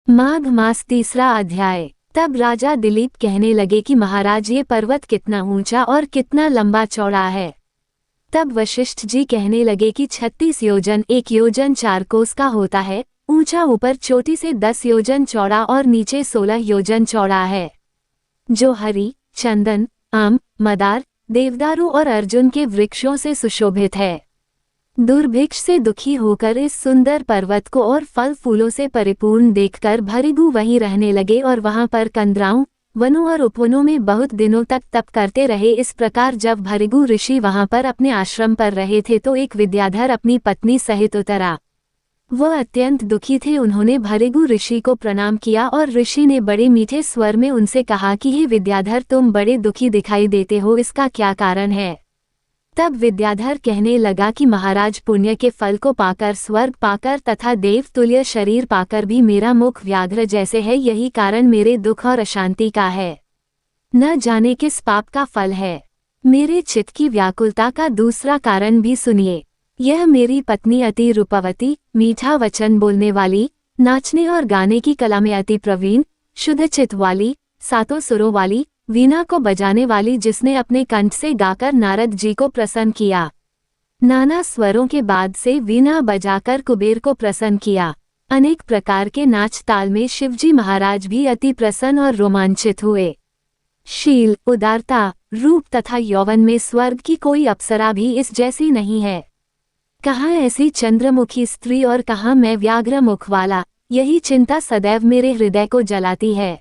माघ मास तीसरा अध्याय। तब राजा दिलीप कहने लगे कि महाराज ये पर्वत कितना ऊंचा और कितना लंबा चौड़ा है। तब वशिष्ठ जी कहने लगे कि 36 योजन 1 योजन 4 कोस का होता है, ऊंचा ऊपर चोटी से 10 योजन चौड़ा और नीचे 16 योजन चौड़ा है, जो हरी, चंदन, आम, मदार, देवदारू और अर्जुन के वृक्षों से सुशोभित है। दुर्भिक्ष से दुखी होकर इस सुंदर पर्वत को और फल फूलों से परिपूर्ण देखकर भृगु वहीं रहने लगे और वहां पर कंदराओं, वनों और उपवनों में बहुत दिनों तक तप करते रहे। इस प्रकार जब भृगु ऋषि वहां पर अपने आश्रम पर रहे थे तो एक विद्याधर अपनी पत्नी सहित उतरा। वह अत्यंत दुखी थे। उन्होंने भृगु ऋषि को प्रणाम किया और ऋषि ने बड़े मीठे स्वर में उनसे कहा कि हे विद्याधर, तुम बड़े दुखी दिखाई देते हो, इसका क्या कारण है? तब विद्याधर कहने लगा कि महाराज, पुण्य के फल को पाकर, स्वर्ग पाकर तथा देवतुल्य शरीर पाकर भी मेरा मुख व्याघ्र जैसे है, यही कारण मेरे दुख और अशांति का है। न जाने किस पाप का फल है। मेरे चित्त की व्याकुलता का दूसरा कारण भी सुनिए। यह मेरी पत्नी अति रूपवती, मीठा वचन बोलने वाली, नाचने और गाने की कला में अति प्रवीण, शुद्ध चित्त वाली, सातों सुरों वाली, वीणा को बजाने वाली, जिसने अपने कंठ से गाकर नारद जी को प्रसन्न किया, नाना स्वरों के बाद से वीणा बजाकर कुबेर को प्रसन्न किया, अनेक प्रकार के नाच ताल में शिवजी महाराज भी अति प्रसन्न और रोमांचित हुए। शील, उदारता, रूप तथा यौवन में स्वर्ग की कोई अप्सरा भी इस जैसी नहीं है। कहाँ ऐसी चंद्रमुखी स्त्री और कहाँ मैं व्याघ्र मुख वाला, यही चिंता सदैव मेरे हृदय को जलाती है।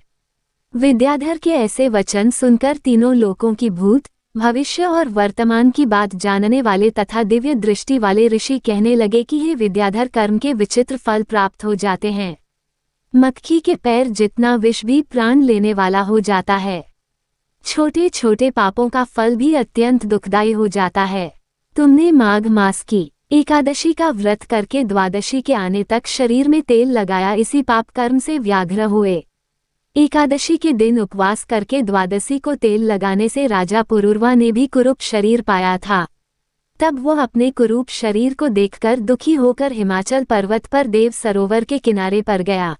विद्याधर के ऐसे वचन सुनकर तीनों लोकों की भूत, भविष्य और वर्तमान की बात जानने वाले तथा दिव्य दृष्टि वाले ऋषि कहने लगे कि हे विद्याधर, कर्म के विचित्र फल प्राप्त हो जाते हैं। मक्खी के पैर जितना विष भी प्राण लेने वाला हो जाता है। छोटे छोटे पापों का फल भी अत्यंत दुखदायी हो जाता है। तुमने माघ मास की एकादशी का व्रत करके द्वादशी के आने तक शरीर में तेल लगाया, इसी पाप कर्म से व्याघ्र हुए। एकादशी के दिन उपवास करके द्वादशी को तेल लगाने से राजा पुरूरवा ने भी कुरूप शरीर पाया था। तब वह अपने कुरूप शरीर को देखकर दुखी होकर हिमाचल पर्वत पर देव सरोवर के किनारे पर गया।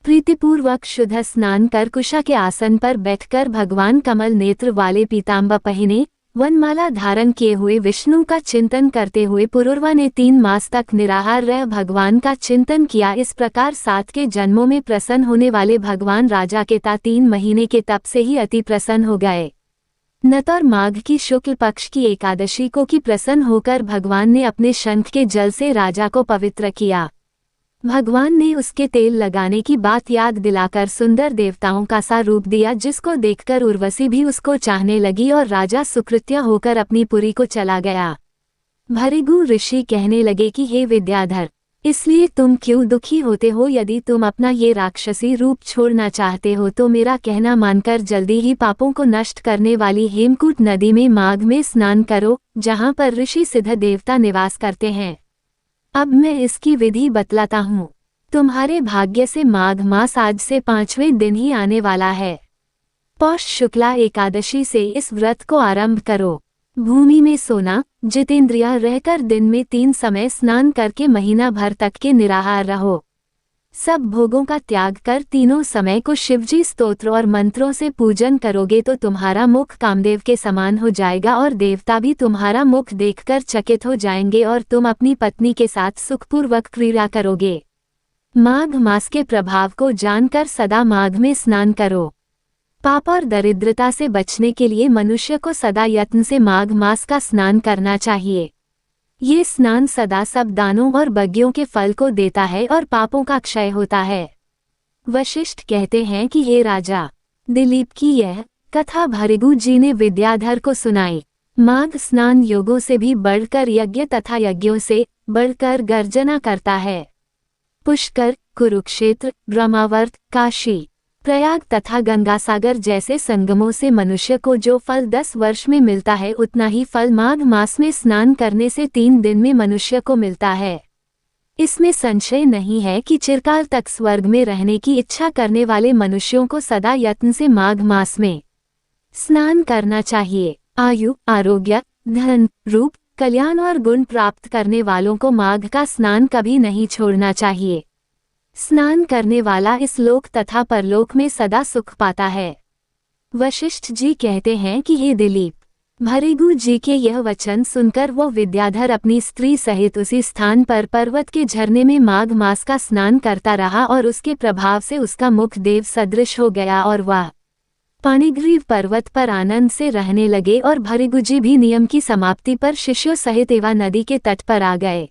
प्रीतिपूर्वक शुद्ध स्नान कर कुशा के आसन पर बैठकर भगवान कमल नेत्र वाले पीताम्बर पहने, वनमाला धारण किए हुए विष्णु का चिंतन करते हुए पुरूरवा ने 3 मास तक निराहार रह भगवान का चिंतन किया। इस प्रकार 7 के जन्मों में प्रसन्न होने वाले भगवान राजा के 3 महीने के तप से ही अति प्रसन्न हो गए। नतर माघ की शुक्ल पक्ष की एकादशी को की प्रसन्न होकर भगवान ने अपने शंख के जल से राजा को पवित्र किया। भगवान ने उसके तेल लगाने की बात याद दिलाकर सुंदर देवताओं का सा रूप दिया, जिसको देखकर उर्वशी भी उसको चाहने लगी और राजा सुकृत्य होकर अपनी पुरी को चला गया। भृगु ऋषि कहने लगे कि हे विद्याधर, इसलिए तुम क्यों दुखी होते हो? यदि तुम अपना ये राक्षसी रूप छोड़ना चाहते हो तो मेरा कहना मानकर जल्दी ही पापों को नष्ट करने वाली हेमकूट नदी में माघ में स्नान करो, जहाँ पर ऋषि सिद्ध देवता निवास करते हैं। अब मैं इसकी विधि बतलाता हूँ। तुम्हारे भाग्य से माघ मास आज से 5वें दिन ही आने वाला है। पौष शुक्ला एकादशी से इस व्रत को आरंभ करो। भूमि में सोना, जितेंद्रिय रहकर दिन में 3 समय स्नान करके महीना भर तक के निराहार रहो। सब भोगों का त्याग कर तीनों समय को शिवजी स्तोत्र और मंत्रों से पूजन करोगे तो तुम्हारा मुख कामदेव के समान हो जाएगा और देवता भी तुम्हारा मुख देखकर चकित हो जाएंगे और तुम अपनी पत्नी के साथ सुखपूर्वक क्रीड़ा करोगे। माघ मास के प्रभाव को जानकर सदा माघ में स्नान करो। पाप और दरिद्रता से बचने के लिए मनुष्य को सदा यत्न से माघ मास का स्नान करना चाहिए। ये स्नान सदा सब दानों और यज्ञों के फल को देता है और पापों का क्षय होता है। वशिष्ठ कहते हैं कि हे राजा, दिलीप की यह कथा भृगु जी ने विद्याधर को सुनाई। माघ स्नान योगों से भी बढ़कर यज्ञ तथा यज्ञों से बढ़कर गर्जना करता है। पुष्कर, कुरुक्षेत्र, ब्रह्मावर्त, काशी, प्रयाग तथा गंगासागर जैसे संगमों से मनुष्य को जो फल 10 वर्ष में मिलता है, उतना ही फल माघ मास में स्नान करने से 3 दिन में मनुष्य को मिलता है। इसमें संशय नहीं है कि चिरकाल तक स्वर्ग में रहने की इच्छा करने वाले मनुष्यों को सदा यत्न से माघ मास में स्नान करना चाहिए। आयु, आरोग्य, धन, रूप, कल्याण और गुण प्राप्त करने वालों को माघ का स्नान कभी नहीं छोड़ना चाहिए। स्नान करने वाला इस लोक तथा परलोक में सदा सुख पाता है। वशिष्ठ जी कहते हैं कि हे दिलीप, भृगु जी के यह वचन सुनकर वो विद्याधर अपनी स्त्री सहित उसी स्थान पर पर्वत के झरने में माघ मास का स्नान करता रहा और उसके प्रभाव से उसका मुख देव सदृश हो गया और वह पाणिग्रीव पर्वत पर आनंद से रहने लगे और भृगु जी भी नियम की समाप्ति पर शिष्यों सहित एवा नदी के तट पर आ गए।